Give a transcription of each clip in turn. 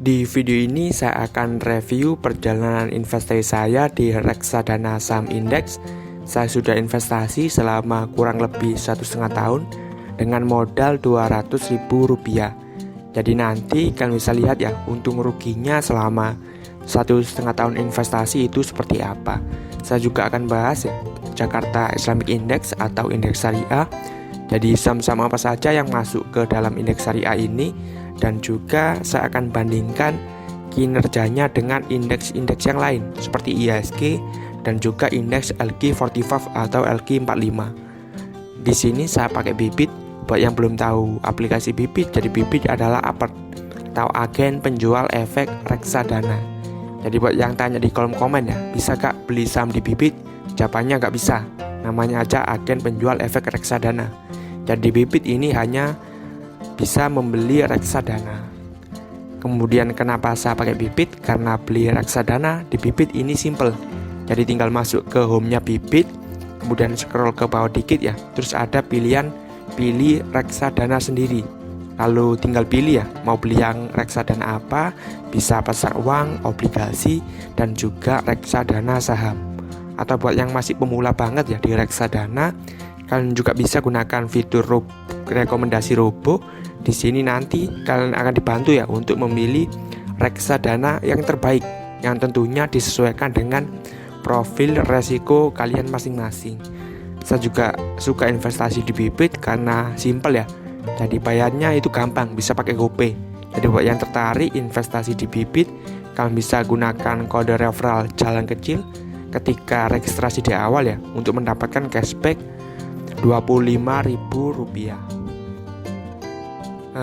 Di video ini saya akan review perjalanan investasi saya di reksadana saham indeks. Saya sudah investasi selama kurang lebih 1,5 tahun dengan modal Rp200.000. Jadi nanti kalian bisa lihat ya untung ruginya selama 1,5 tahun investasi itu seperti apa. Saya juga akan bahas ya Jakarta Islamic Index atau indeks syariah. Jadi saham-saham apa saja yang masuk ke dalam indeks syariah ini, dan juga saya akan bandingkan kinerjanya dengan indeks-indeks yang lain seperti IHSG dan juga indeks LQ45 atau LQ45. Di sini saya pakai Bybit. Buat yang belum tahu aplikasi Bybit, jadi Bybit adalah atau agen penjual efek reksadana. Jadi buat yang tanya di kolom komen ya, bisa gak beli saham di Bybit? Jawabannya gak bisa. Namanya aja agen penjual efek reksadana. Jadi Bybit ini hanya bisa membeli reksadana. Kemudian kenapa saya pakai Bybit? Karena beli reksadana di Bybit ini simple. Jadi tinggal masuk ke home-nya Bybit, kemudian scroll ke bawah dikit ya, terus ada pilihan pilih reksadana sendiri. Lalu tinggal pilih ya, mau beli yang reksadana apa, bisa pasar uang, obligasi, dan juga reksadana saham. Atau buat yang masih pemula banget ya di reksadana, kalian juga bisa gunakan fitur rekomendasi robo. Di sini nanti kalian akan dibantu ya untuk memilih reksadana yang terbaik, yang tentunya disesuaikan dengan profil resiko kalian masing-masing. Saya juga suka investasi di Bybit karena simple ya. Jadi bayarnya itu gampang, bisa pakai GoPay. Jadi buat yang tertarik investasi di Bybit, kalian bisa gunakan kode referral jalan kecil ketika registrasi di awal ya, untuk mendapatkan cashback Rp25.000.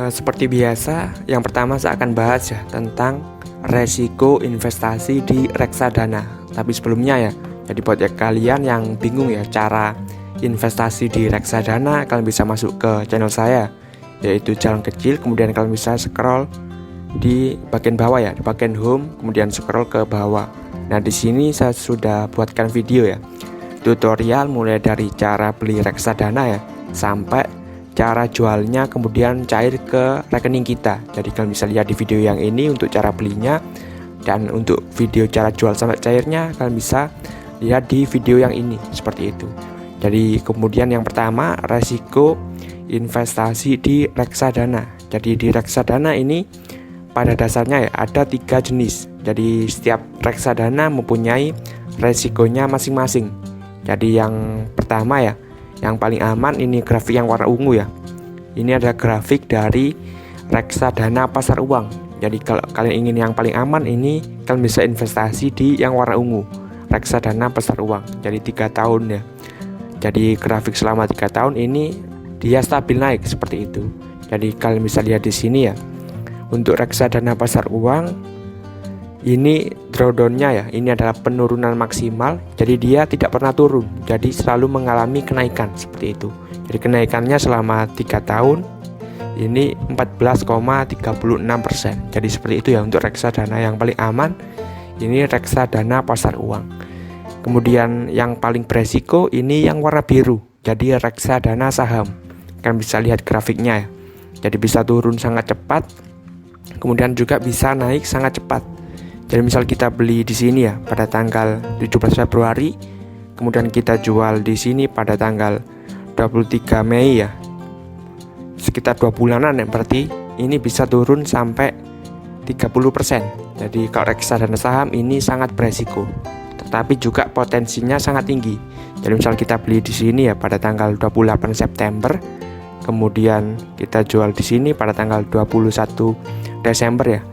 Seperti biasa, yang pertama saya akan bahas ya tentang resiko investasi di reksadana. Tapi sebelumnya ya, jadi buat kalian yang bingung ya cara investasi di reksadana, kalian bisa masuk ke channel saya, yaitu jalan kecil, kemudian kalian bisa scroll di bagian bawah ya, di bagian home, kemudian scroll ke bawah. Nah di sini saya sudah buatkan video ya, tutorial mulai dari cara beli reksadana ya, sampai cara jualnya, kemudian cair ke rekening kita. Jadi kalian bisa lihat di video yang ini untuk cara belinya, dan untuk video cara jual sampai cairnya kalian bisa lihat di video yang ini, seperti itu. Jadi kemudian yang pertama, resiko investasi di reksadana. Jadi di reksadana ini pada dasarnya ya ada 3 jenis. Jadi setiap reksadana mempunyai resikonya masing-masing. Jadi yang pertama ya, yang paling aman ini grafik yang warna ungu ya. Ini ada grafik dari reksadana pasar uang. Jadi kalau kalian ingin yang paling aman, ini kalian bisa investasi di yang warna ungu, reksadana pasar uang. Jadi 3 tahun ya. Jadi grafik selama 3 tahun ini dia stabil naik seperti itu. Jadi kalian bisa lihat di sini ya. Untuk reksadana pasar uang ini drawdown-nya ya, ini adalah penurunan maksimal. Jadi dia tidak pernah turun, jadi selalu mengalami kenaikan seperti itu. Jadi kenaikannya selama 3 tahun ini 14,36%. Jadi seperti itu ya untuk reksadana yang paling aman. Ini reksadana pasar uang. Kemudian yang paling beresiko ini yang warna biru, jadi reksadana saham. Kalian bisa lihat grafiknya ya. Jadi bisa turun sangat cepat, kemudian juga bisa naik sangat cepat. Jadi misal kita beli di sini ya pada tanggal 17 Februari, kemudian kita jual di sini pada tanggal 23 Mei ya. Sekitar 2 bulanan ya, berarti ini bisa turun sampai 30%. Jadi kalau reksadana saham ini sangat beresiko, tetapi juga potensinya sangat tinggi. Jadi misal kita beli di sini ya pada tanggal 28 September, kemudian kita jual di sini pada tanggal 21 Desember ya.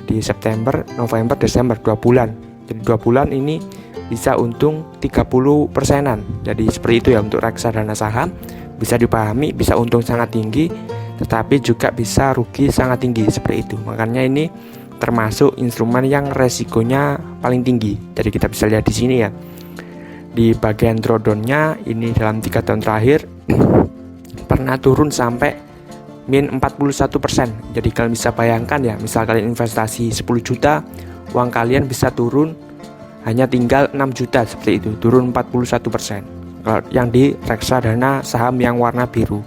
Di September, November, Desember 2 bulan. Jadi 2 bulan ini bisa untung 30%-an. Jadi seperti itu ya untuk reksadana saham. Bisa dipahami, bisa untung sangat tinggi, tetapi juga bisa rugi sangat tinggi seperti itu. Makanya ini termasuk instrumen yang resikonya paling tinggi. Jadi kita bisa lihat di sini ya. Di bagian drawdown-nya ini dalam 3 tahun terakhir pernah turun sampai min 41%. Jadi kalian bisa bayangkan ya, misal kalian investasi 10 juta, uang kalian bisa turun hanya tinggal 6 juta seperti itu, turun 41%. Kalau yang di reksadana saham yang warna biru.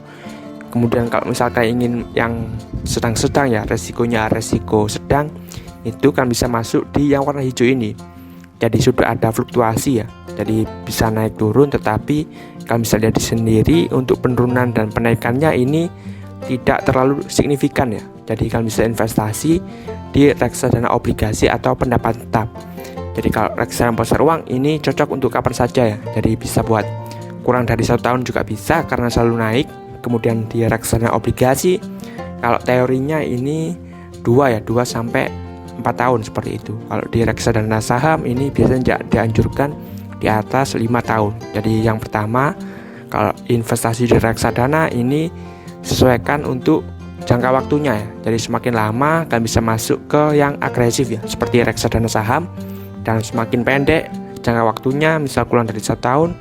Kemudian kalau misal kalian ingin yang sedang-sedang ya, resikonya resiko sedang, itu kan bisa masuk di yang warna hijau ini. Jadi sudah ada fluktuasi ya, jadi bisa naik turun, tetapi kalian bisa lihat sendiri untuk penurunan dan penaikannya ini tidak terlalu signifikan ya. Jadi kalian bisa investasi di reksadana obligasi atau pendapat tetap. Jadi kalau reksadana pasar uang ini cocok untuk kapan saja ya, jadi bisa buat kurang dari 1 tahun juga bisa karena selalu naik. Kemudian di reksadana obligasi, kalau teorinya ini 2 sampai 4 tahun seperti itu. Kalau di reksadana saham ini biasanya dianjurkan di atas 5 tahun. Jadi yang pertama, kalau investasi di reksadana ini sesuaikan untuk jangka waktunya ya. Jadi semakin lama kalian bisa masuk ke yang agresif ya, seperti reksadana saham, dan semakin pendek jangka waktunya, misal kurang dari 1 tahun,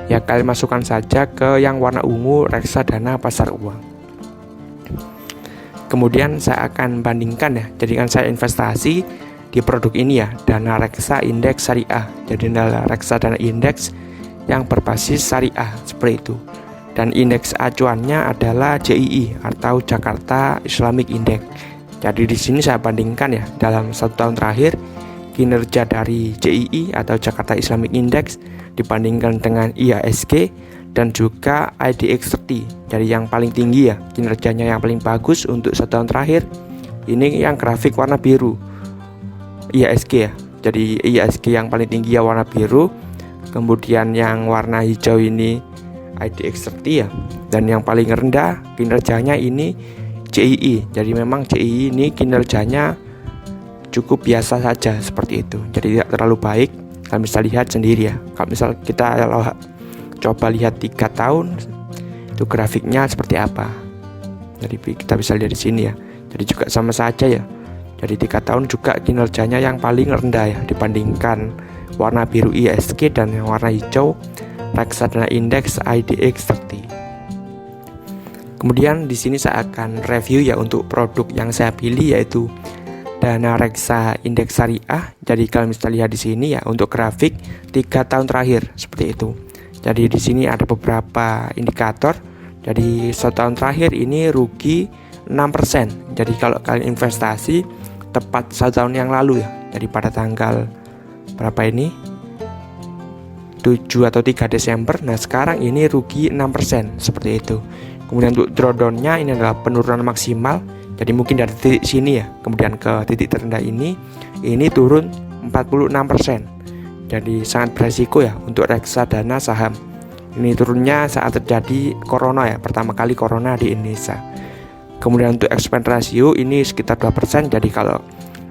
ya kalian masukkan saja ke yang warna ungu, reksadana pasar uang. Kemudian saya akan bandingkan ya, jadikan saya investasi di produk ini ya, dana reksa indeks syariah. Jadi dana reksadana indeks yang berbasis syariah seperti itu. Dan indeks acuannya adalah JII atau Jakarta Islamic Index. Jadi di sini saya bandingkan ya, dalam 1 tahun terakhir kinerja dari JII atau Jakarta Islamic Index dibandingkan dengan IHSG dan juga IDX30. Jadi yang paling tinggi ya, kinerjanya yang paling bagus untuk 1 tahun terakhir ini yang grafik warna biru, IHSG ya. Jadi IHSG yang paling tinggi ya warna biru, kemudian yang warna hijau ini IDX30 ya, dan yang paling rendah kinerjanya ini JII. Jadi memang JII ini kinerjanya cukup biasa saja seperti itu, jadi tidak terlalu baik. Kalian bisa lihat sendiri ya, kalau misal kita coba lihat 3 tahun itu grafiknya seperti apa. Jadi kita bisa lihat di sini ya. Jadi juga sama saja ya. Jadi 3 tahun juga kinerjanya yang paling rendah ya, dibandingkan warna biru IHSG dan yang warna hijau reksadana indeks IDX30. Kemudian di sini saya akan review ya untuk produk yang saya pilih, yaitu dana reksa indeks syariah. Jadi kalian bisa lihat di sini ya untuk grafik 3 tahun terakhir seperti itu. Jadi di sini ada beberapa indikator. Jadi 1 tahun terakhir ini rugi 6%. Jadi kalau kalian investasi tepat 1 tahun yang lalu ya, jadi pada tanggal berapa ini, 7 atau 3 Desember. Nah sekarang ini rugi 6% seperti itu. Kemudian untuk drawdownnya ini adalah penurunan maksimal. Jadi mungkin dari titik sini ya, kemudian ke titik terendah ini turun 46%. Jadi sangat beresiko ya untuk reksadana saham. Ini turunnya saat terjadi corona ya, pertama kali corona di Indonesia. Kemudian untuk expense ratio ini sekitar 2%. Jadi kalau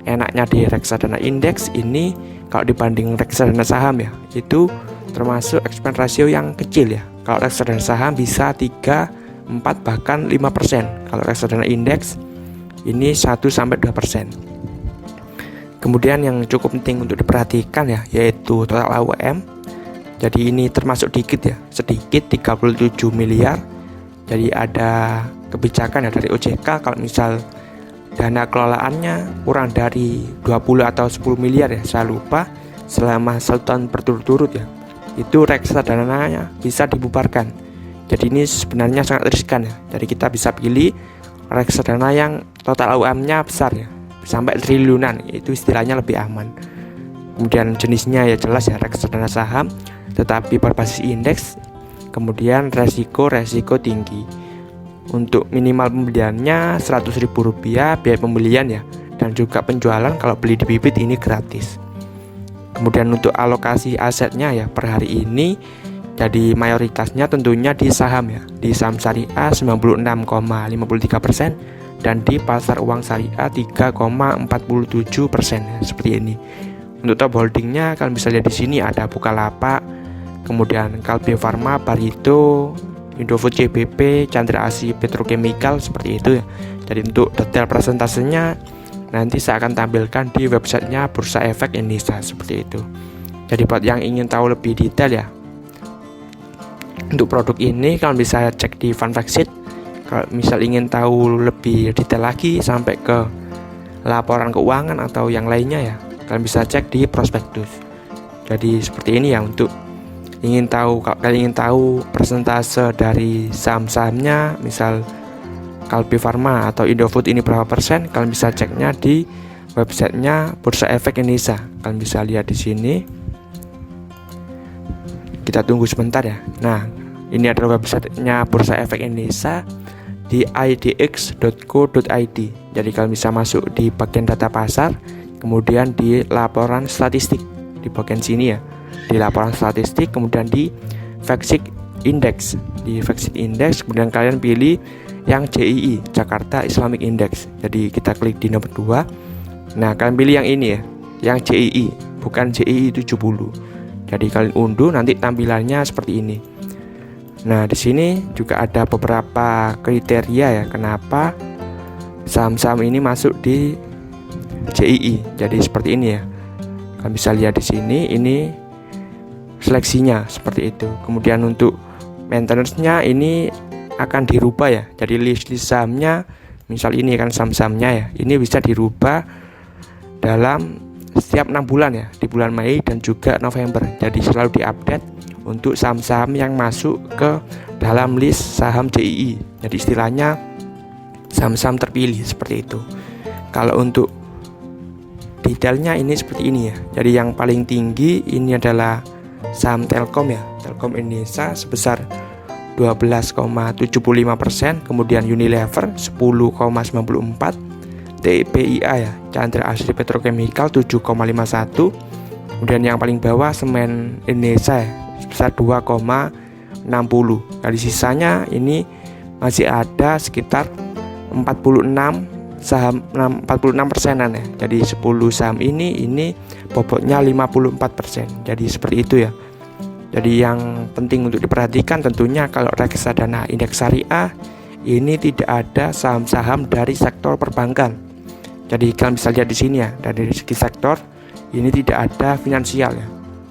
enaknya di reksadana indeks ini, kalau dibanding reksadana saham ya, itu termasuk expense ratio yang kecil ya. Kalau reksadana saham bisa 3, 4 bahkan 5%. Kalau reksadana indeks ini 1-2%. Kemudian yang cukup penting untuk diperhatikan ya, yaitu total AUM. Jadi ini termasuk sedikit ya, sedikit 37 miliar. Jadi ada kebijakan ya dari OJK, kalau misal dana kelolaannya kurang dari 20 atau 10 miliar ya, saya lupa, selama 1 tahun berturut-turut ya, itu reksadananya bisa dibubarkan. Jadi ini sebenarnya sangat riskan ya. Jadi kita bisa pilih reksadana yang total AUM-nya besar ya, sampai triliunan, itu istilahnya lebih aman. Kemudian jenisnya ya jelas ya reksadana saham, tetapi berbasis indeks. Kemudian resiko tinggi. Untuk minimal pembeliannya Rp100.000 biaya pembelian ya, dan juga penjualan kalau beli di bibit ini gratis. Kemudian untuk alokasi asetnya ya per hari ini, jadi mayoritasnya tentunya di saham ya, di saham syariah 96,53%. Dan di pasar uang syariah 3,47% ya, seperti ini. Untuk top holdingnya kalian bisa lihat di sini ada Bukalapak, kemudian Kalbe Farma, Barito, Indofood CBP, Chandra Asri Petrochemical seperti itu ya. Jadi untuk detail presentasenya nanti saya akan tampilkan di websitenya Bursa Efek Indonesia seperti itu. Jadi buat yang ingin tahu lebih detail ya untuk produk ini, kalian bisa cek di FunFactSheet. Kalau misal ingin tahu lebih detail lagi sampai ke laporan keuangan atau yang lainnya ya, kalian bisa cek di prospektus. Jadi seperti ini ya, untuk kalau kalian ingin tahu persentase dari saham-sahamnya, misal Kalbe Farma atau Indofood ini berapa persen, kalian bisa ceknya di websitenya Bursa Efek Indonesia. Kalian bisa lihat di sini. Kita tunggu sebentar ya. Nah, ini adalah websitenya Bursa Efek Indonesia di idx.co.id. Jadi kalian bisa masuk di bagian data pasar, kemudian di laporan statistik di bagian sini ya. Di laporan statistik, kemudian di FactSet Index. Di FactSet Index, kemudian kalian pilih yang JII, Jakarta Islamic Index. Jadi kita klik di nomor 2. Nah, kalian pilih yang ini ya, yang JII, bukan JII 70. Jadi kalian unduh, nanti tampilannya seperti ini. Nah, di sini juga ada beberapa kriteria ya, kenapa saham-saham ini masuk di JII. Jadi seperti ini ya. Kalian bisa lihat di sini, ini seleksinya seperti itu. Kemudian untuk maintenance-nya ini akan dirubah ya. Jadi list sahamnya, misal ini kan saham-sahamnya ya, ini bisa dirubah dalam setiap 6 bulan ya, di bulan Mei dan juga November. Jadi selalu diupdate untuk saham-saham yang masuk ke dalam list saham JII. Jadi istilahnya saham-saham terpilih seperti itu. Kalau untuk detailnya ini seperti ini ya. Jadi yang paling tinggi ini adalah saham Telkom ya, Telkom Indonesia sebesar 12,75%, kemudian Unilever 10,94%, TPIA ya, Chandra Asri Petrochemical 7,51%, kemudian yang paling bawah Semen Indonesia ya, sebesar 2,60%. Dari sisanya ini masih ada sekitar 46 saham, 46%-an ya. Jadi 10 saham ini bobotnya 54%. Jadi seperti itu ya. Jadi yang penting untuk diperhatikan tentunya kalau reksadana indeks syariah ini tidak ada saham-saham dari sektor perbankan. Jadi kalian bisa lihat di sini ya, dari segi sektor ini tidak ada finansial ya.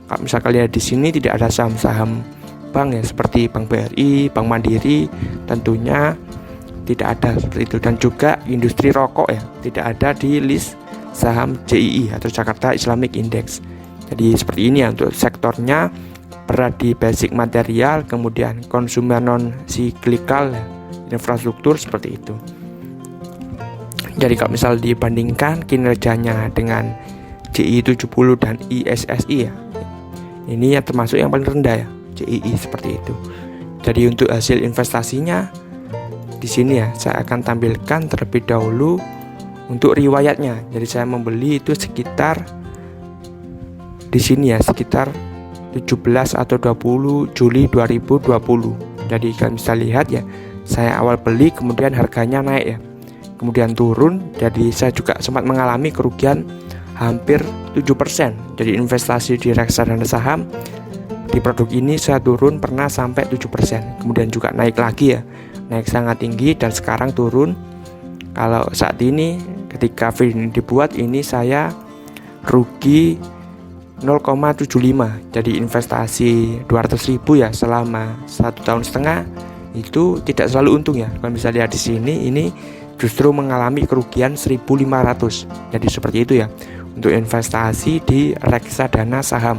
Kalau misalkan lihat di sini tidak ada saham-saham bank ya, seperti Bank BRI, Bank Mandiri, tentunya tidak ada seperti itu. Dan juga industri rokok ya, tidak ada di list saham JII atau Jakarta Islamic Index. Jadi seperti ini ya untuk sektornya, berat di basic material, kemudian konsumen non siklikal ya, infrastruktur seperti itu. Jadi kalau misal dibandingkan kinerjanya dengan JII 70 dan ISSI ya, ini ya termasuk yang paling rendah ya, JII seperti itu. Jadi untuk hasil investasinya di sini ya, saya akan tampilkan terlebih dahulu untuk riwayatnya. Jadi saya membeli itu sekitar di sini ya, sekitar 17 atau 20 Juli 2020. Jadi kalian bisa lihat ya, saya awal beli kemudian harganya naik ya, kemudian turun. Jadi saya juga sempat mengalami kerugian hampir 7%. Jadi investasi di reksadana saham di produk ini saya turun pernah sampai 7%. Kemudian juga naik lagi ya, naik sangat tinggi dan sekarang turun. Kalau saat ini ketika video ini dibuat ini saya rugi 0,75. Jadi investasi 200.000 ya selama 1,5 tahun itu tidak selalu untung ya. Kalian bisa lihat di sini, ini justru mengalami kerugian 1.500. Jadi seperti itu ya untuk investasi di reksadana saham.